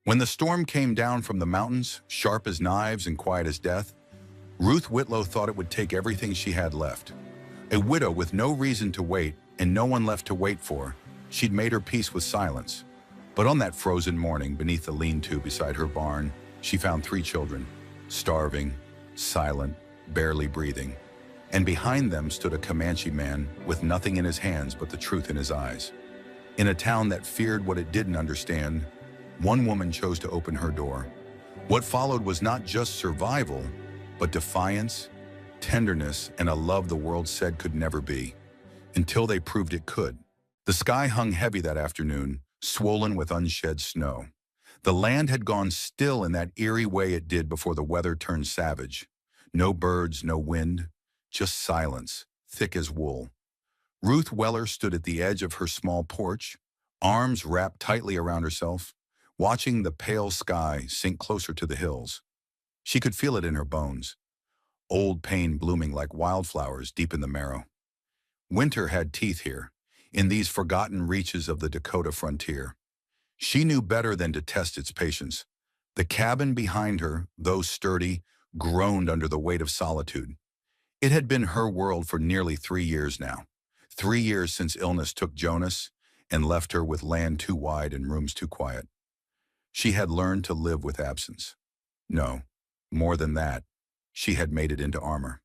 When the storm came down from the mountains, sharp as knives and quiet as death, Ruth Whitlow thought it would take everything she had left. A widow with no reason to wait and no one left to wait for, she'd made her peace with silence. But on that frozen morning beneath the lean-to beside her barn, she found 3 children, starving, silent, barely breathing. And behind them stood a Comanche man with nothing in his hands but the truth in his eyes. In a town that feared what it didn't understand, one woman chose to open her door. What followed was not just survival, but defiance, tenderness, and a love the world said could never be, until they proved it could. The sky hung heavy that afternoon, swollen with unshed snow. The land had gone still in that eerie way it did before the weather turned savage. No birds, no wind, just silence, thick as wool. Ruth Weller stood at the edge of her small porch, arms wrapped tightly around herself, watching the pale sky sink closer to the hills. She could feel it in her bones, old pain blooming like wildflowers deep in the marrow. Winter had teeth here, in these forgotten reaches of the Dakota frontier. She knew better than to test its patience. The cabin behind her, though sturdy, groaned under the weight of solitude. It had been her world for nearly 3 years now. 3 years since illness took Jonas and left her with land too wide and rooms too quiet. She had learned to live with absence. No, more than that, she had made it into armor.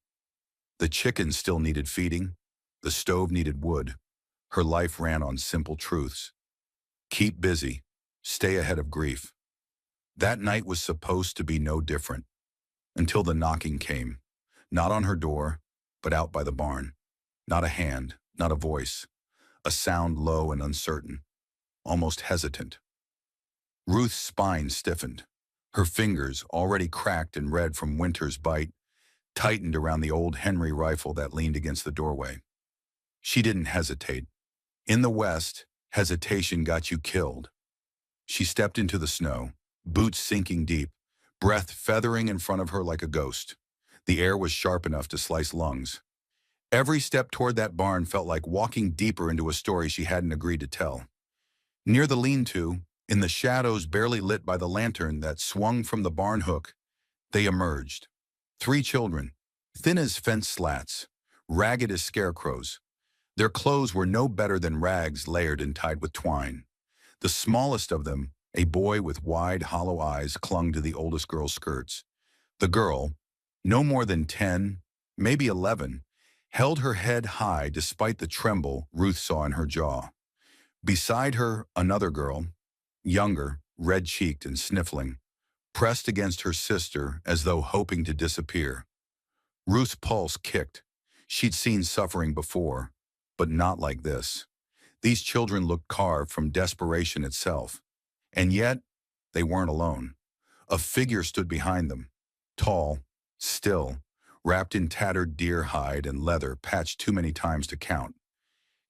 The chickens still needed feeding. The stove needed wood. Her life ran on simple truths. Keep busy. Stay ahead of grief. That night was supposed to be no different, until the knocking came. Not on her door, but out by the barn. Not a hand, not a voice. A sound low and uncertain, almost hesitant. Ruth's spine stiffened. Her fingers, already cracked and red from winter's bite, tightened around the old Henry rifle that leaned against the doorway. She didn't hesitate. In the West, hesitation got you killed. She stepped into the snow, boots sinking deep, breath feathering in front of her like a ghost. The air was sharp enough to slice lungs. Every step toward that barn felt like walking deeper into a story she hadn't agreed to tell. Near the lean-to, in the shadows barely lit by the lantern that swung from the barn hook, they emerged. 3 children, thin as fence slats, ragged as scarecrows. Their clothes were no better than rags layered and tied with twine. The smallest of them, a boy with wide, hollow eyes, clung to the oldest girl's skirts. The girl, no more than 10, maybe 11, held her head high despite the tremble Ruth saw in her jaw. Beside her, another girl, younger, red-cheeked and sniffling, pressed against her sister as though hoping to disappear. Ruth's pulse kicked. She'd seen suffering before, but not like this. These children looked carved from desperation itself. And yet, they weren't alone. A figure stood behind them, tall, still, wrapped in tattered deer hide and leather patched too many times to count.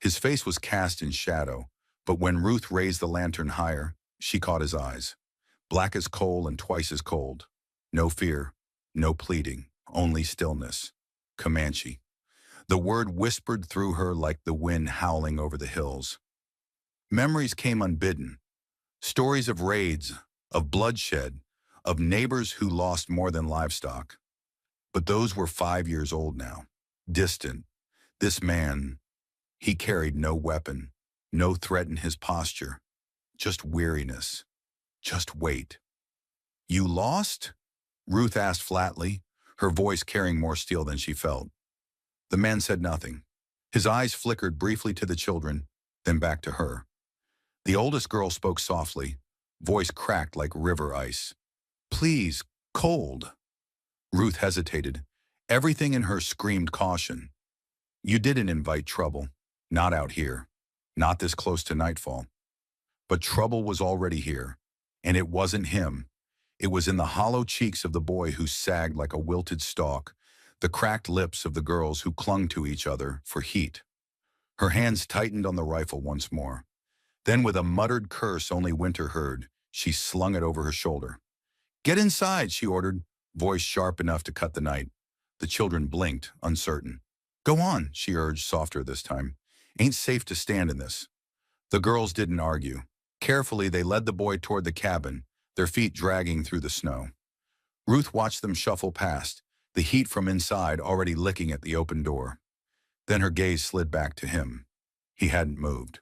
His face was cast in shadow, but when Ruth raised the lantern higher, she caught his eyes. Black as coal and twice as cold. No fear, no pleading, only stillness. Comanche. The word whispered through her like the wind howling over the hills. Memories came unbidden. Stories of raids, of bloodshed, of neighbors who lost more than livestock. But those were 5 years old now, distant. This man, he carried no weapon, no threat in his posture, just weariness, just wait. You lost? Ruth asked flatly, her voice carrying more steel than she felt. The man said nothing. His eyes flickered briefly to the children, then back to her. The oldest girl spoke softly, voice cracked like river ice. Please, cold. Ruth hesitated. Everything in her screamed caution. You didn't invite trouble. Not out here. Not this close to nightfall. But trouble was already here. And it wasn't him. It was in the hollow cheeks of the boy who sagged like a wilted stalk, the cracked lips of the girls who clung to each other for heat. Her hands tightened on the rifle once more. Then with a muttered curse only Winter heard, she slung it over her shoulder. Get inside, she ordered, voice sharp enough to cut the night. The children blinked, uncertain. Go on, she urged, softer this time. Ain't safe to stand in this. The girls didn't argue. Carefully, they led the boy toward the cabin, their feet dragging through the snow. Ruth watched them shuffle past, the heat from inside already licking at the open door. Then her gaze slid back to him. He hadn't moved.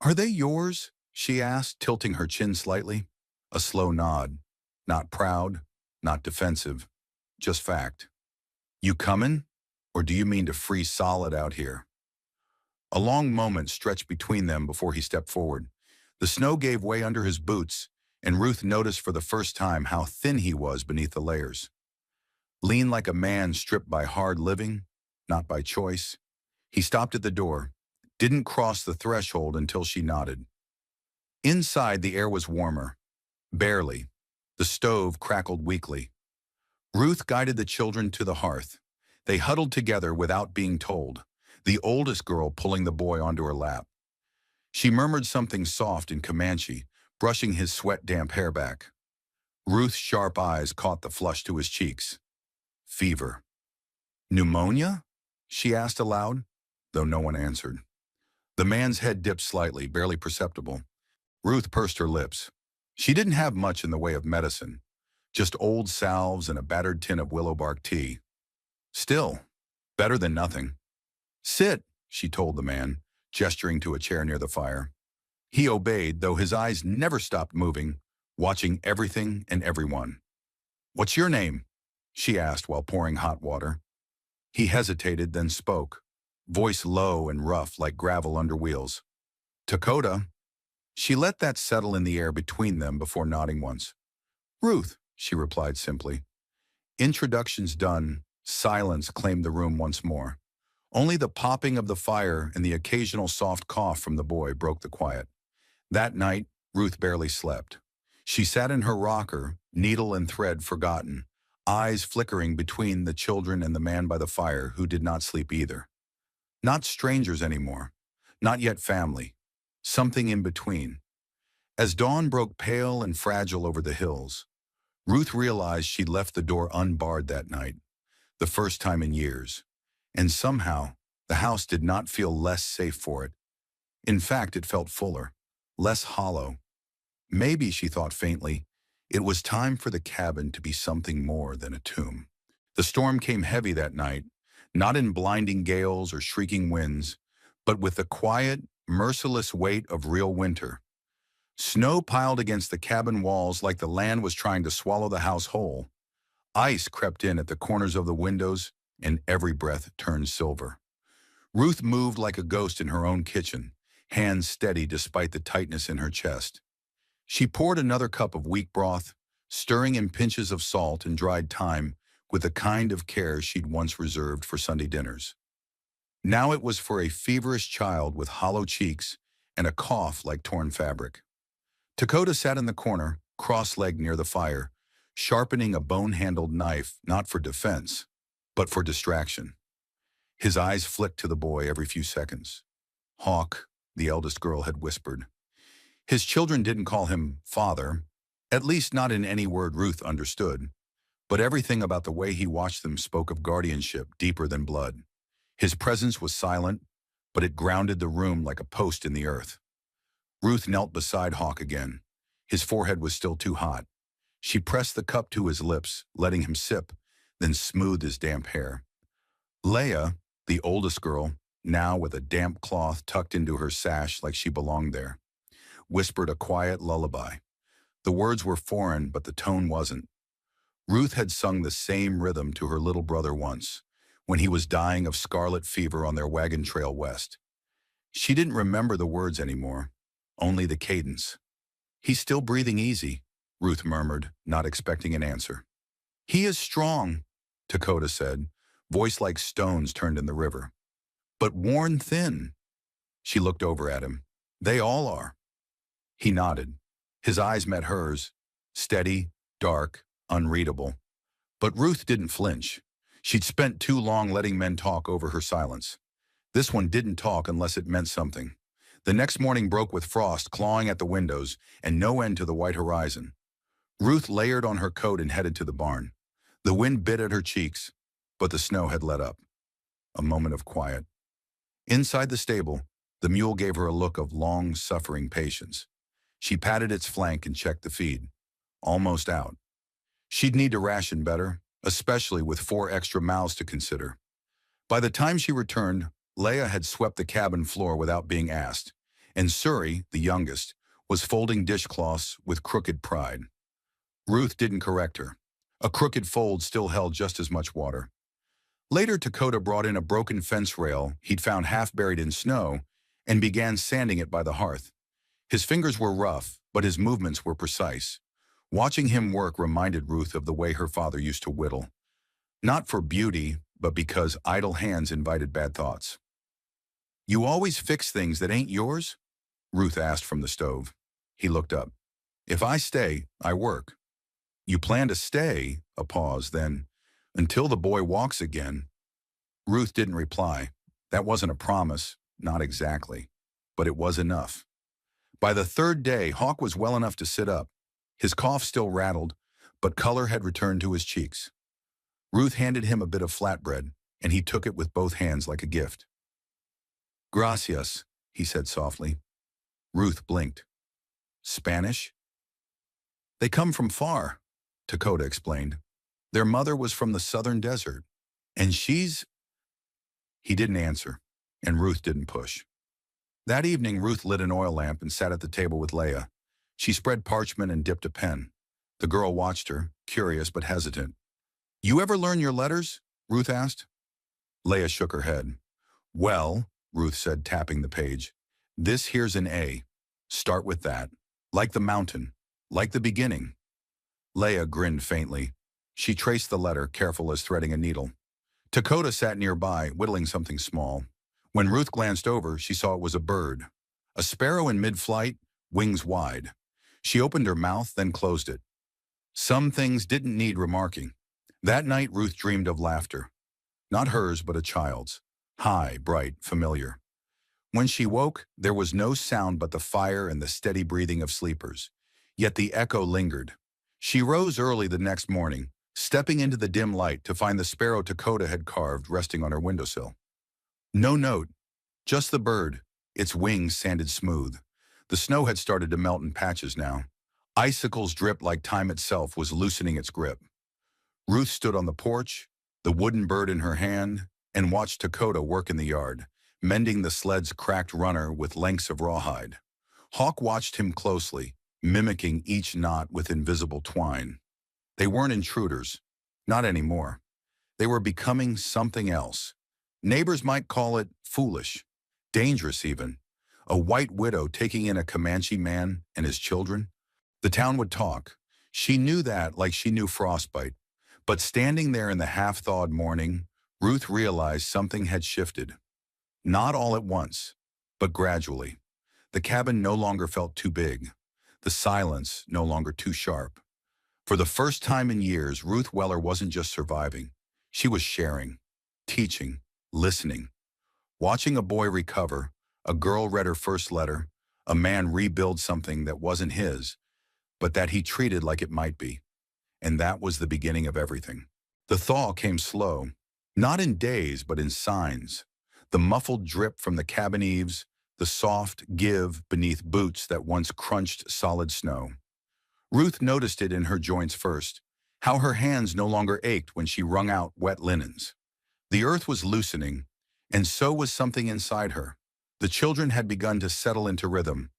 "Are they yours?" she asked, tilting her chin slightly. A slow nod. Not proud, not defensive, just fact. "You comin'? Or do you mean to freeze solid out here?" A long moment stretched between them before he stepped forward. The snow gave way under his boots, and Ruth noticed for the first time how thin he was beneath the layers. Lean like a man stripped by hard living, not by choice. He stopped at the door, didn't cross the threshold until she nodded. Inside, the air was warmer. Barely. The stove crackled weakly. Ruth guided the children to the hearth. They huddled together without being told, the oldest girl pulling the boy onto her lap. She murmured something soft in Comanche, brushing his sweat-damp hair back. Ruth's sharp eyes caught the flush to his cheeks. Fever. "Pneumonia?" she asked aloud, though no one answered. The man's head dipped slightly, barely perceptible. Ruth pursed her lips. She didn't have much in the way of medicine, just old salves and a battered tin of willow bark tea. Still, better than nothing. "Sit," she told the man, gesturing to a chair near the fire. He obeyed, though his eyes never stopped moving, watching everything and everyone. "What's your name?" she asked while pouring hot water. He hesitated, then spoke, voice low and rough like gravel under wheels. "Dakota." She let that settle in the air between them before nodding once. "Ruth," she replied simply. Introductions done, silence claimed the room once more. Only the popping of the fire and the occasional soft cough from the boy broke the quiet. That night, Ruth barely slept. She sat in her rocker, needle and thread forgotten, eyes flickering between the children and the man by the fire who did not sleep either. Not strangers anymore, not yet family, something in between. As dawn broke pale and fragile over the hills, Ruth realized she'd left the door unbarred that night, the first time in years. And somehow, the house did not feel less safe for it. In fact, it felt fuller, less hollow. Maybe, she thought faintly, it was time for the cabin to be something more than a tomb. The storm came heavy that night, not in blinding gales or shrieking winds, but with the quiet, merciless weight of real winter. Snow piled against the cabin walls like the land was trying to swallow the house whole. Ice crept in at the corners of the windows, and every breath turned silver. Ruth moved like a ghost in her own kitchen, hands steady despite the tightness in her chest. She poured another cup of weak broth, stirring in pinches of salt and dried thyme with the kind of care she'd once reserved for Sunday dinners. Now it was for a feverish child with hollow cheeks and a cough like torn fabric. Dakota sat in the corner, cross-legged near the fire, sharpening a bone-handled knife not for defense, but for distraction. His eyes flicked to the boy every few seconds. "Hawk," the eldest girl had whispered. His children didn't call him father, at least not in any word Ruth understood, but everything about the way he watched them spoke of guardianship deeper than blood. His presence was silent, but it grounded the room like a post in the earth. Ruth knelt beside Hawk again. His forehead was still too hot. She pressed the cup to his lips, letting him sip, then smoothed his damp hair. Leah, the oldest girl, now with a damp cloth tucked into her sash like she belonged there, whispered a quiet lullaby. The words were foreign, but the tone wasn't. Ruth had sung the same rhythm to her little brother once, when he was dying of scarlet fever on their wagon trail west. She didn't remember the words anymore, only the cadence. "He's still breathing easy," Ruth murmured, not expecting an answer. "He is strong," Dakota said, voice like stones turned in the river. "But worn thin." She looked over at him. "They all are." He nodded. His eyes met hers, steady, dark, unreadable. But Ruth didn't flinch. She'd spent too long letting men talk over her silence. This one didn't talk unless it meant something. The next morning broke with frost clawing at the windows and no end to the white horizon. Ruth layered on her coat and headed to the barn. The wind bit at her cheeks, but the snow had let up. A moment of quiet. Inside the stable, the mule gave her a look of long-suffering patience. She patted its flank and checked the feed. almost out. She'd need to ration better, especially with 4 extra mouths to consider. By the time she returned, Leia had swept the cabin floor without being asked, and Suri, the youngest, was folding dishcloths with crooked pride. Ruth didn't correct her. A crooked fold still held just as much water. Later, Dakota brought in a broken fence rail he'd found half buried in snow and began sanding it by the hearth. His fingers were rough, but his movements were precise. Watching him work reminded Ruth of the way her father used to whittle. Not for beauty, but because idle hands invited bad thoughts. "You always fix things that ain't yours?" Ruth asked from the stove. He looked up. "If I stay, I work." "You plan to stay?" A pause, then, "Until the boy walks again." Ruth didn't reply. That wasn't a promise, not exactly, but it was enough. By the third day, Hawk was well enough to sit up. His cough still rattled, but color had returned to his cheeks. Ruth handed him a bit of flatbread, and he took it with both hands like a gift. "Gracias," he said softly. Ruth blinked. "Spanish?" "They come from far," Dakota explained. "Their mother was from the southern desert, and she's—" He didn't answer, and Ruth didn't push. That evening, Ruth lit an oil lamp and sat at the table with Leia. She spread parchment and dipped a pen. The girl watched her, curious but hesitant. "You ever learn your letters?" Ruth asked. Leia shook her head. "Well," Ruth said, tapping the page, "this here's an A. Start with that. Like the mountain. Like the beginning." Leia grinned faintly. She traced the letter, careful as threading a needle. Dakota sat nearby, whittling something small. When Ruth glanced over, she saw it was a bird. A sparrow in mid-flight, wings wide. She opened her mouth, then closed it. Some things didn't need remarking. That night, Ruth dreamed of laughter. Not hers, but a child's. High, bright, familiar. When she woke, there was no sound but the fire and the steady breathing of sleepers. Yet the echo lingered. She rose early the next morning, stepping into the dim light to find the sparrow Dakota had carved resting on her windowsill. No note, just the bird, its wings sanded smooth. The snow had started to melt in patches now. Icicles dripped like time itself was loosening its grip. Ruth stood on the porch, the wooden bird in her hand, and watched Dakota work in the yard, mending the sled's cracked runner with lengths of rawhide. Hawk watched him closely, mimicking each knot with invisible twine. They weren't intruders, not anymore. They were becoming something else. Neighbors might call it foolish, dangerous even. A white widow taking in a Comanche man and his children. The town would talk. She knew that like she knew frostbite. But standing there in the half-thawed morning, Ruth realized something had shifted. Not all at once, but gradually. The cabin no longer felt too big. The silence no longer too sharp. For the first time in years, Ruth Weller wasn't just surviving. She was sharing, teaching, listening. Watching a boy recover, a girl read her first letter, a man rebuild something that wasn't his, but that he treated like it might be. And that was the beginning of everything. The thaw came slow, not in days, but in signs. The muffled drip from the cabin eaves, the soft give beneath boots that once crunched solid snow. Ruth noticed it in her joints first, how her hands no longer ached when she wrung out wet linens. The earth was loosening, and so was something inside her. The children had begun to settle into rhythm.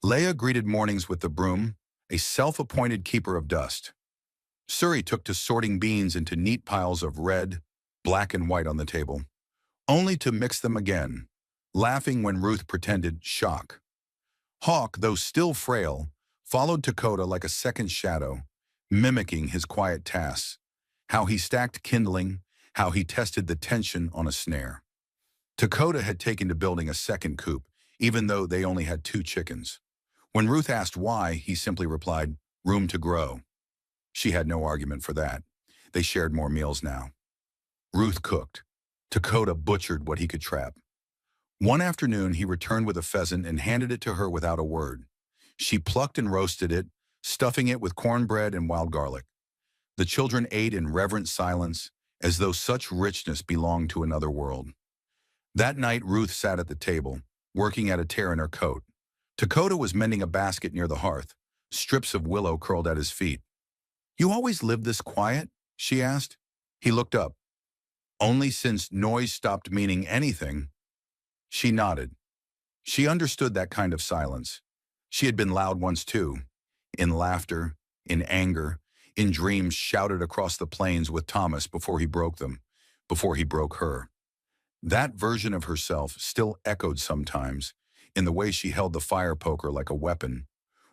Leia greeted mornings with the broom, a self-appointed keeper of dust. Suri took to sorting beans into neat piles of red, black and white on the table, only to mix them again, laughing when Ruth pretended shock. Hawk, though still frail, followed Dakota like a second shadow, mimicking his quiet tasks, how he stacked kindling, how he tested the tension on a snare. Dakota had taken to building a second coop, even though they only had 2 chickens. When Ruth asked why, he simply replied, "Room to grow." She had no argument for that. They shared more meals now. Ruth cooked. Dakota butchered what he could trap. One afternoon, he returned with a pheasant and handed it to her without a word. She plucked and roasted it, stuffing it with cornbread and wild garlic. The children ate in reverent silence, as though such richness belonged to another world. That night, Ruth sat at the table, working at a tear in her coat. Dakota was mending a basket near the hearth, strips of willow curled at his feet. "You always lived this quiet?" she asked. He looked up. "Only since noise stopped meaning anything." She nodded. She understood that kind of silence. She had been loud once too, in laughter, in anger, in dreams shouted across the plains with Thomas before he broke them, before he broke her. That version of herself still echoed sometimes, in the way she held the fire poker like a weapon,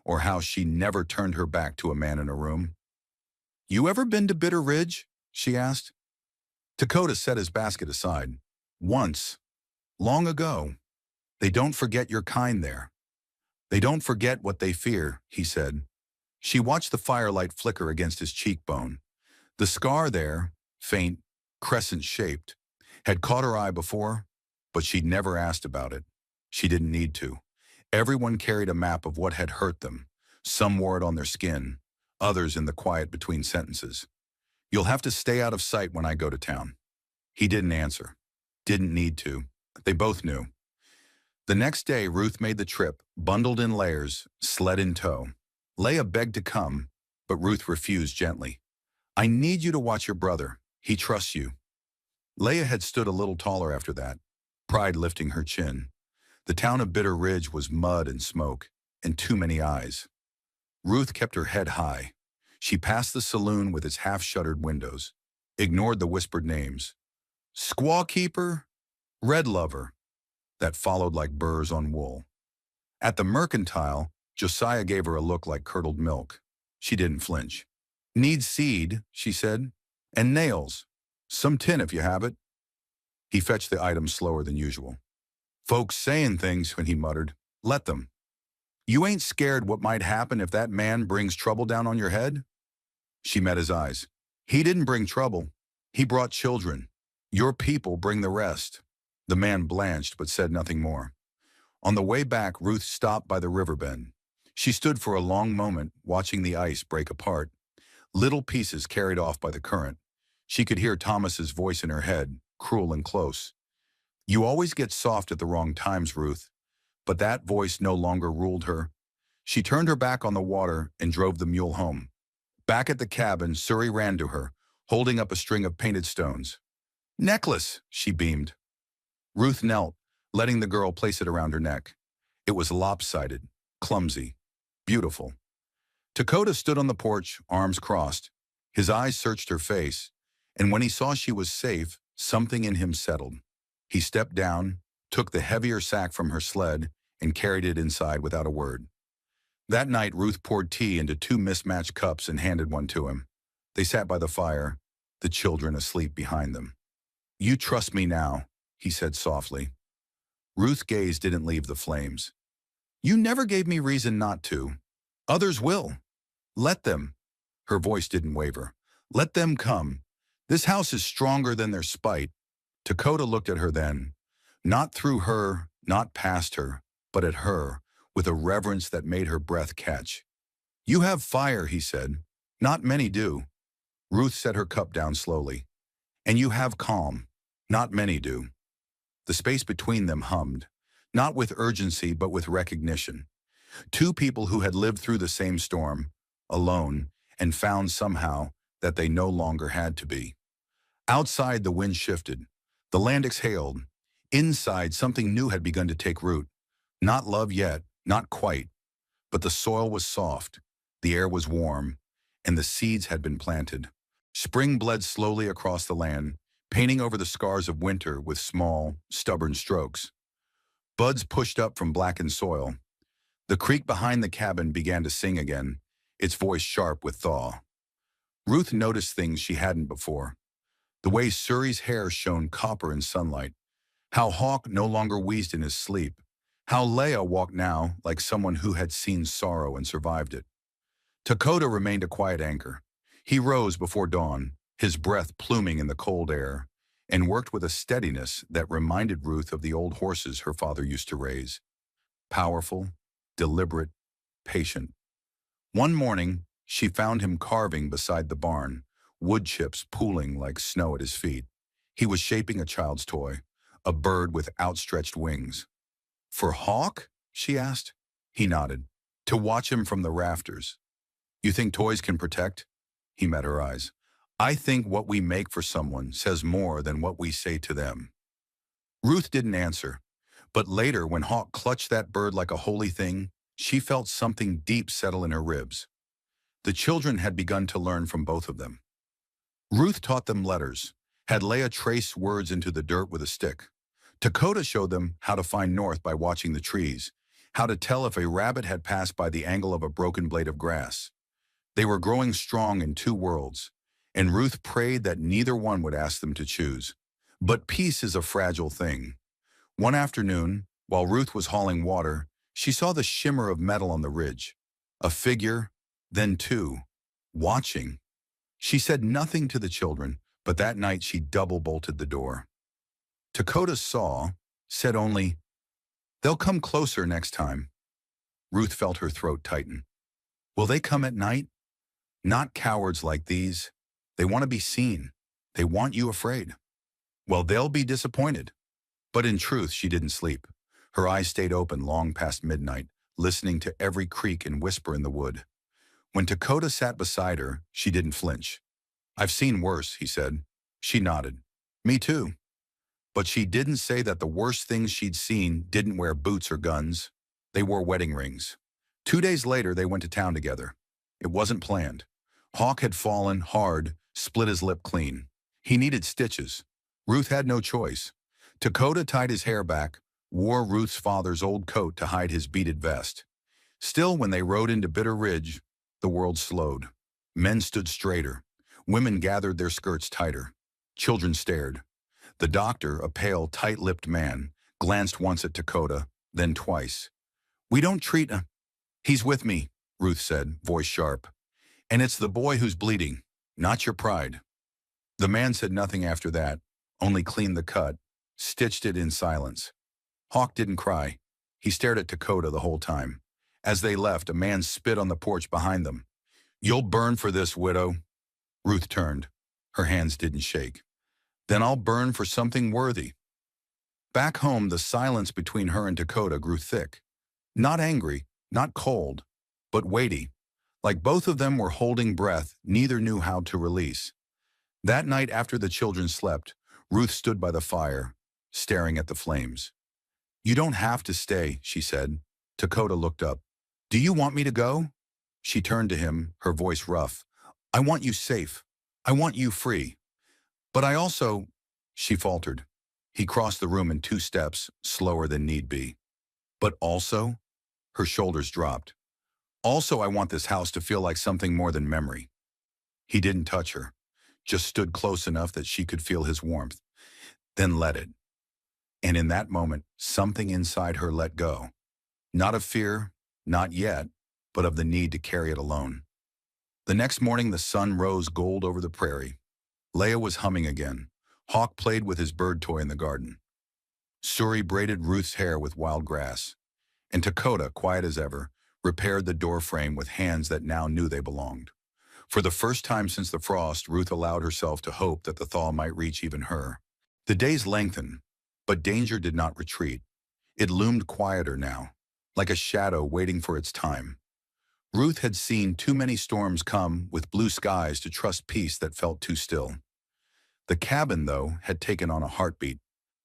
or how she never turned her back to a man in a room. "You ever been to Bitter Ridge?" she asked. Dakota set his basket aside. "Once. Long ago. They don't forget your kind there. They don't forget what they fear," he said. She watched the firelight flicker against his cheekbone. The scar there, faint, crescent-shaped, had caught her eye before, but she'd never asked about it. She didn't need to. Everyone carried a map of what had hurt them. Some wore it on their skin, others in the quiet between sentences. "You'll have to stay out of sight when I go to town." He didn't answer. Didn't need to. They both knew. The next day, Ruth made the trip, bundled in layers, sled in tow. Leah begged to come, but Ruth refused gently. "I need you to watch your brother. He trusts you." Leah had stood a little taller after that, pride lifting her chin. The town of Bitter Ridge was mud and smoke, and too many eyes. Ruth kept her head high. She passed the saloon with its half-shuttered windows, ignored the whispered names. Squaw Keeper, Red Lover, that followed like burrs on wool. At the Mercantile, Josiah gave her a look like curdled milk. She didn't flinch. "Need seed," she said, "and nails. Some tin if you have it." He fetched the items slower than usual. "Folks saying things," when he muttered. "Let them. You ain't scared what might happen if that man brings trouble down on your head?" She met his eyes. "He didn't bring trouble. He brought children. Your people bring the rest." The man blanched but said nothing more. On the way back, Ruth stopped by the river bend. She stood for a long moment, watching the ice break apart, little pieces carried off by the current. She could hear Thomas's voice in her head, cruel and close. "You always get soft at the wrong times, Ruth." But that voice no longer ruled her. She turned her back on the water and drove the mule home. Back at the cabin, Suri ran to her, holding up a string of painted stones. "Necklace," she beamed. Ruth knelt, letting the girl place it around her neck. It was lopsided, clumsy, beautiful. Dakota stood on the porch, arms crossed. His eyes searched her face, and when he saw she was safe, something in him settled. He stepped down, took the heavier sack from her sled, and carried it inside without a word. That night, Ruth poured tea into two mismatched cups and handed one to him. They sat by the fire, the children asleep behind them. "You trust me now," he said softly. Ruth's gaze didn't leave the flames. "You never gave me reason not to. Others will. Let them." Her voice didn't waver. "Let them come. This house is stronger than their spite." Dakota looked at her then, not through her, not past her, but at her, with a reverence that made her breath catch. "You have fire," he said. "Not many do." Ruth set her cup down slowly. "And you have calm. Not many do." The space between them hummed, not with urgency but with recognition. Two people who had lived through the same storm, alone, and found somehow that they no longer had to be. Outside, the wind shifted. The land exhaled. Inside, something new had begun to take root. Not love yet, not quite. But the soil was soft, the air was warm, and the seeds had been planted. Spring bled slowly across the land, painting over the scars of winter with small, stubborn strokes. Buds pushed up from blackened soil. The creek behind the cabin began to sing again, its voice sharp with thaw. Ruth noticed things she hadn't before. The way Suri's hair shone copper in sunlight, how Hawk no longer wheezed in his sleep, how Leah walked now like someone who had seen sorrow and survived it. Dakota remained a quiet anchor. He rose before dawn, his breath pluming in the cold air, and worked with a steadiness that reminded Ruth of the old horses her father used to raise. Powerful, deliberate, patient. One morning, she found him carving beside the barn, wood chips pooling like snow at his feet. He was shaping a child's toy, a bird with outstretched wings. "For Hawk?" she asked. He nodded. to watch him from the rafters. You think toys can protect? He met her eyes. I think what we make for someone says more than what we say to them. Ruth didn't answer, but later when Hawk clutched that bird like a holy thing, she felt something deep settle in her ribs. The children had begun to learn from both of them. Ruth taught them letters, had Leah trace words into the dirt with a stick. Dakota showed them how to find north by watching the trees, how to tell if a rabbit had passed by the angle of a broken blade of grass. They were growing strong in two worlds, and Ruth prayed that neither one would ask them to choose. But peace is a fragile thing. One afternoon, while Ruth was hauling water, she saw the shimmer of metal on the ridge. A figure, then two, watching. She said nothing to the children, but that night she double-bolted the door. Dakota saw, said only, "They'll come closer next time." Ruth felt her throat tighten. Will they come at night? Not cowards like these. They want to be seen. They want you afraid. Well, they'll be disappointed. But in truth, she didn't sleep. Her eyes stayed open long past midnight, listening to every creak and whisper in the wood. When Dakota sat beside her, she didn't flinch. I've seen worse, he said. She nodded. Me too. But she didn't say that the worst things she'd seen didn't wear boots or guns. They wore wedding rings. 2 days later, they went to town together. It wasn't planned. Hawk had fallen hard, split his lip clean. He needed stitches. Ruth had no choice. Dakota tied his hair back, wore Ruth's father's old coat to hide his beaded vest. Still, when they rode into Bitter Ridge, the world slowed. Men stood straighter. Women gathered their skirts tighter. Children stared. The doctor, a pale, tight-lipped man, glanced once at Dakota, then twice. We don't treat him. He's with me, Ruth said, voice sharp. And it's the boy who's bleeding, not your pride. The man said nothing after that, only cleaned the cut, stitched it in silence. Hawk didn't cry. He stared at Dakota the whole time. As they left, a man spit on the porch behind them. You'll burn for this, widow. Ruth turned. Her hands didn't shake. Then I'll burn for something worthy. Back home, the silence between her and Dakota grew thick. Not angry, not cold, but weighty. Like both of them were holding breath, neither knew how to release. That night after the children slept, Ruth stood by the fire, staring at the flames. You don't have to stay, she said. Dakota looked up. Do you want me to go? She turned to him, her voice rough. I want you safe. I want you free. But I also, she faltered. He crossed the room in 2 steps, slower than need be. But also? Her shoulders dropped. Also, I want this house to feel like something more than memory. He didn't touch her, just stood close enough that she could feel his warmth, then let it. And in that moment, something inside her let go. Not of fear, not yet, but of the need to carry it alone. The next morning, the sun rose gold over the prairie. Leah was humming again. Hawk played with his bird toy in the garden. Suri braided Ruth's hair with wild grass. And Dakota, quiet as ever, repaired the door frame with hands that now knew they belonged. For the first time since the frost, Ruth allowed herself to hope that the thaw might reach even her. The days lengthened, but danger did not retreat. It loomed quieter now, like a shadow waiting for its time. Ruth had seen too many storms come with blue skies to trust peace that felt too still. The cabin, though, had taken on a heartbeat.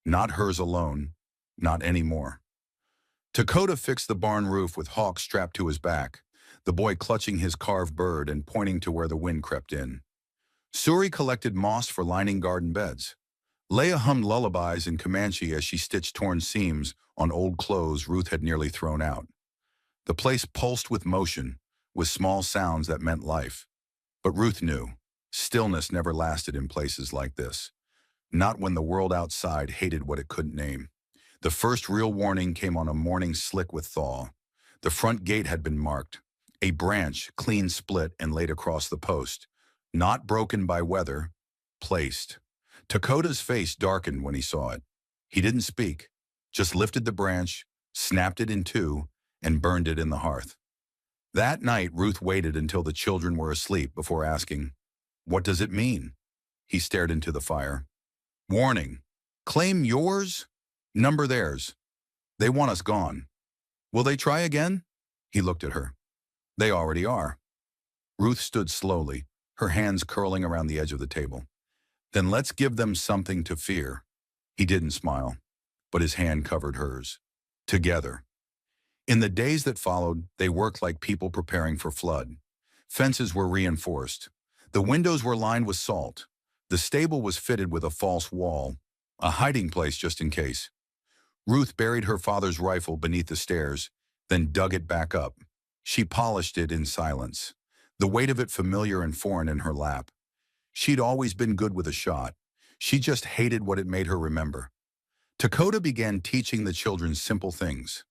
Not hers alone, not anymore. Dakota fixed the barn roof with Hawk strapped to his back, the boy clutching his carved bird and pointing to where the wind crept in. Suri collected moss for lining garden beds. Leah hummed lullabies in Comanche as she stitched torn seams on old clothes Ruth had nearly thrown out. The place pulsed with motion, with small sounds that meant life. But Ruth knew, stillness never lasted in places like this. Not when the world outside hated what it couldn't name. The first real warning came on a morning slick with thaw. The front gate had been marked, a branch clean split and laid across the post. Not broken by weather, placed. Dakota's face darkened when he saw it. He didn't speak, just lifted the branch, snapped it in two, and burned it in the hearth. That night, Ruth waited until the children were asleep before asking, "What does it mean?" He stared into the fire. "Warning. Claim yours, number theirs. They want us gone. Will they try again?" He looked at her. They already are. Ruth stood slowly, her hands curling around the edge of the table. Then let's give them something to fear. He didn't smile, but his hand covered hers. Together. In the days that followed, they worked like people preparing for flood. Fences were reinforced. The windows were lined with salt. The stable was fitted with a false wall, a hiding place just in case. Ruth buried her father's rifle beneath the stairs, then dug it back up. She polished it in silence, the weight of it familiar and foreign in her lap. She'd always been good with a shot. She just hated what it made her remember. Dakota began teaching the children simple things.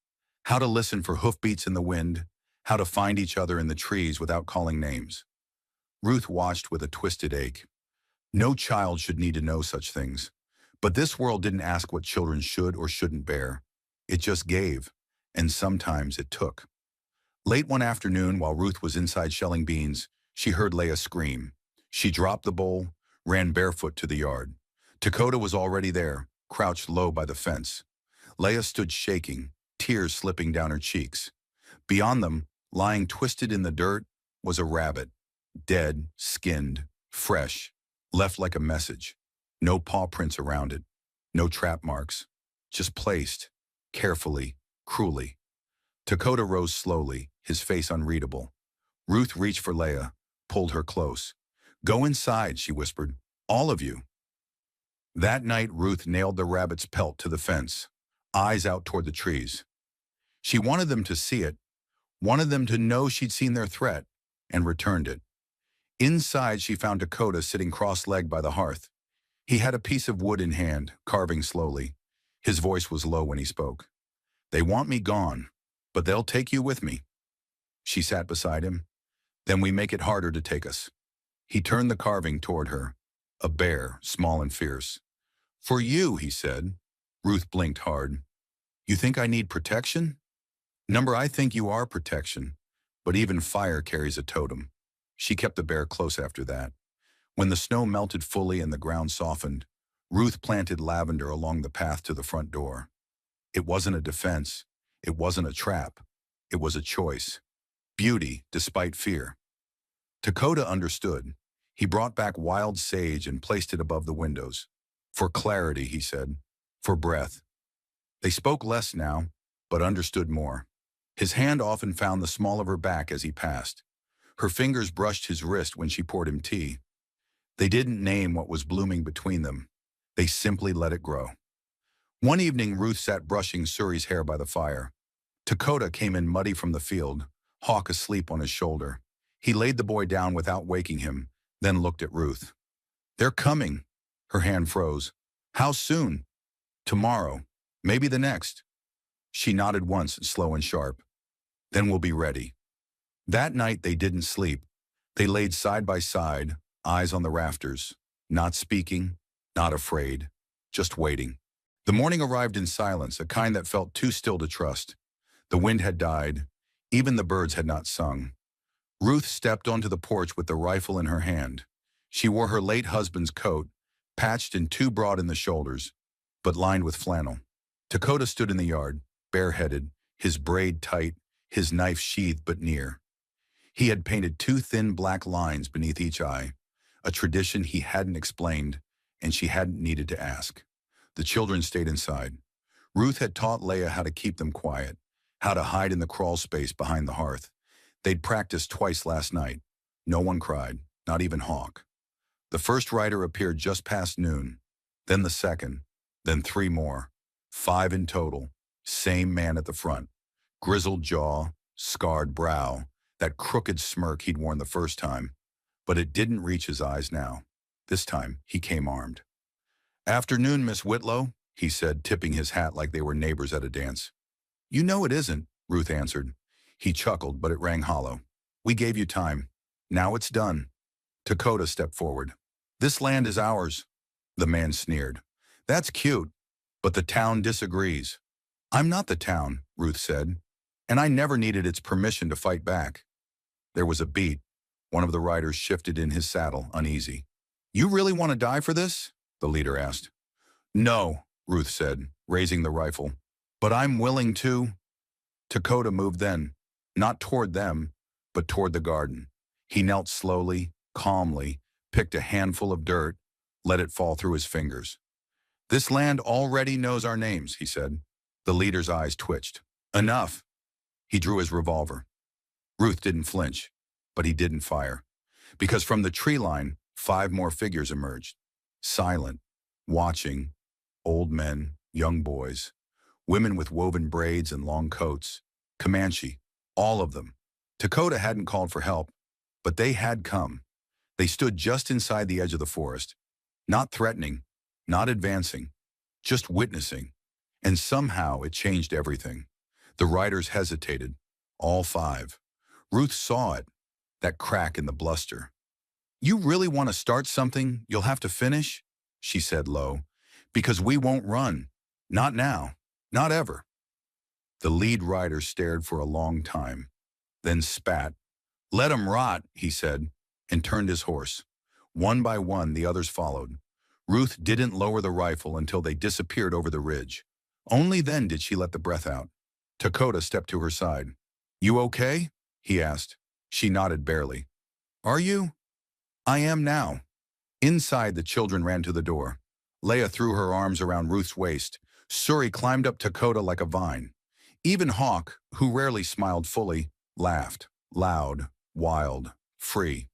How to listen for hoofbeats in the wind, how to find each other in the trees without calling names. Ruth watched with a twisted ache. No child should need to know such things. But this world didn't ask what children should or shouldn't bear. It just gave, and sometimes it took. Late one afternoon, while Ruth was inside shelling beans, she heard Leah scream. She dropped the bowl, ran barefoot to the yard. Dakota was already there, crouched low by the fence. Leah stood shaking, tears slipping down her cheeks. Beyond them, lying twisted in the dirt, was a rabbit, dead, skinned, fresh, left like a message. No paw prints around it, no trap marks, just placed, carefully, cruelly. Dakota rose slowly, his face unreadable. Ruth reached for Leah, pulled her close. "Go inside," she whispered, "all of you." That night, Ruth nailed the rabbit's pelt to the fence, eyes out toward the trees. She wanted them to see it, wanted them to know she'd seen their threat, and returned it. Inside, she found Dakota sitting cross-legged by the hearth. He had a piece of wood in hand, carving slowly. His voice was low when he spoke. "They want me gone, but they'll take you with me." She sat beside him. "Then we make it harder to take us." He turned the carving toward her, a bear, small and fierce. "For you," he said. Ruth blinked hard. "You think I need protection?" "Number, I think you are protection, but even fire carries a totem." She kept the bear close after that. When the snow melted fully and the ground softened, Ruth planted lavender along the path to the front door. It wasn't a defense. It wasn't a trap. It was a choice. Beauty despite fear. Dakota understood. He brought back wild sage and placed it above the windows. "For clarity," he said. "For breath." They spoke less now, but understood more. His hand often found the small of her back as he passed. Her fingers brushed his wrist when she poured him tea. They didn't name what was blooming between them. They simply let it grow. One evening, Ruth sat brushing Suri's hair by the fire. Dakota came in muddy from the field, Hawk asleep on his shoulder. He laid the boy down without waking him, then looked at Ruth. "They're coming." Her hand froze. "How soon?" "Tomorrow. Maybe the next." She nodded once, slow and sharp. "Then we'll be ready." That night they didn't sleep. They laid side by side, eyes on the rafters, not speaking, not afraid, just waiting. The morning arrived in silence, a kind that felt too still to trust. The wind had died. Even the birds had not sung. Ruth stepped onto the porch with the rifle in her hand. She wore her late husband's coat, patched and too broad in the shoulders, but lined with flannel. Dakota stood in the yard, bareheaded, his braid tight, his knife sheathed but near. He had painted two thin black lines beneath each eye, a tradition he hadn't explained and she hadn't needed to ask. The children stayed inside. Ruth had taught Leah how to keep them quiet, how to hide in the crawl space behind the hearth. They'd practiced twice last night. No one cried, not even Hawk. The first rider appeared just past noon, then the second, then three more. 5 in total. Same man at the front. Grizzled jaw, scarred brow, that crooked smirk he'd worn the first time. But it didn't reach his eyes now. This time, he came armed. "Afternoon, Miss Whitlow," he said, tipping his hat like they were neighbors at a dance. "You know it isn't," Ruth answered. He chuckled, but it rang hollow. "We gave you time. Now it's done." Dakota stepped forward. "This land is ours." The man sneered. "That's cute, but the town disagrees." "I'm not the town," Ruth said, "and I never needed its permission to fight back." There was a beat. One of the riders shifted in his saddle, uneasy. "You really want to die for this?" the leader asked. "No," Ruth said, raising the rifle. "But I'm willing to." Dakota moved then, not toward them, but toward the garden. He knelt slowly, calmly, picked a handful of dirt, let it fall through his fingers. "This land already knows our names," he said. The leader's eyes twitched. "Enough." He drew his revolver. Ruth didn't flinch, but he didn't fire. Because from the tree line, 5 more figures emerged. Silent, watching, old men, young boys, women with woven braids and long coats, Comanche, all of them. Dakota hadn't called for help, but they had come. They stood just inside the edge of the forest, not threatening, not advancing, just witnessing. And somehow it changed everything. The riders hesitated, all 5. Ruth saw it, that crack in the bluster. "You really want to start something you'll have to finish?" she said low. "Because we won't run. Not now. Not ever." The lead rider stared for a long time, then spat. "Let 'em rot," he said, and turned his horse. One by one, the others followed. Ruth didn't lower the rifle until they disappeared over the ridge. Only then did she let the breath out. Dakota stepped to her side. "You okay?" he asked. She nodded barely. "Are you?" "I am now." Inside, the children ran to the door. Leah threw her arms around Ruth's waist. Suri climbed up Dakota like a vine. Even Hawk, who rarely smiled fully, laughed, loud, wild, free.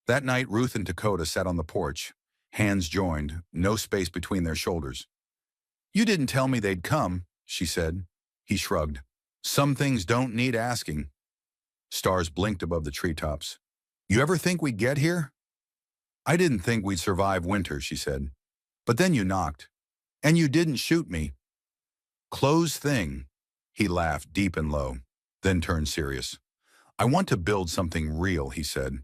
That night, Ruth and Dakota sat on the porch, hands joined, no space between their shoulders. "You didn't tell me they'd come," she said. He shrugged. "Some things don't need asking." Stars blinked above the treetops. "You ever think we'd get here?" "I didn't think we'd survive winter," she said. "But then you knocked. And you didn't shoot me." "Close thing." He laughed deep and low, then turned serious. "I want to build something real," he said.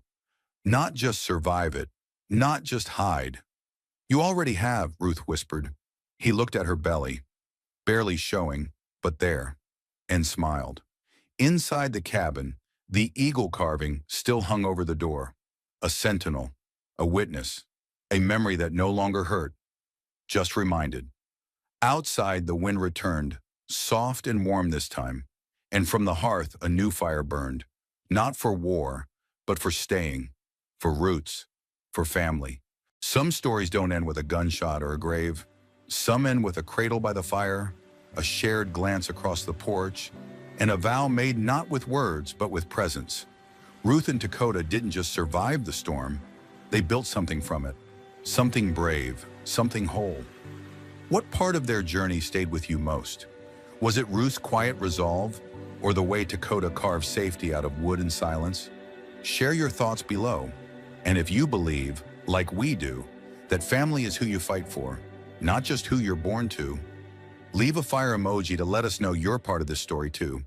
"Not just survive it, not just hide." "You already have," Ruth whispered. He looked at her belly, barely showing, but there, and smiled. Inside the cabin, the eagle carving still hung over the door. A sentinel, a witness, a memory that no longer hurt, just reminded. Outside, the wind returned, soft and warm this time, and from the hearth a new fire burned, not for war, but for staying, for roots, for family. Some stories don't end with a gunshot or a grave. Some end with a cradle by the fire, a shared glance across the porch, and a vow made not with words, but with presence. Ruth and Dakota didn't just survive the storm, they built something from it. Something brave, something whole. What part of their journey stayed with you most? Was it Ruth's quiet resolve, or the way Dakota carved safety out of wood and silence? Share your thoughts below. And if you believe, like we do, that family is who you fight for, not just who you're born to, leave a fire emoji to let us know you're part of this story too.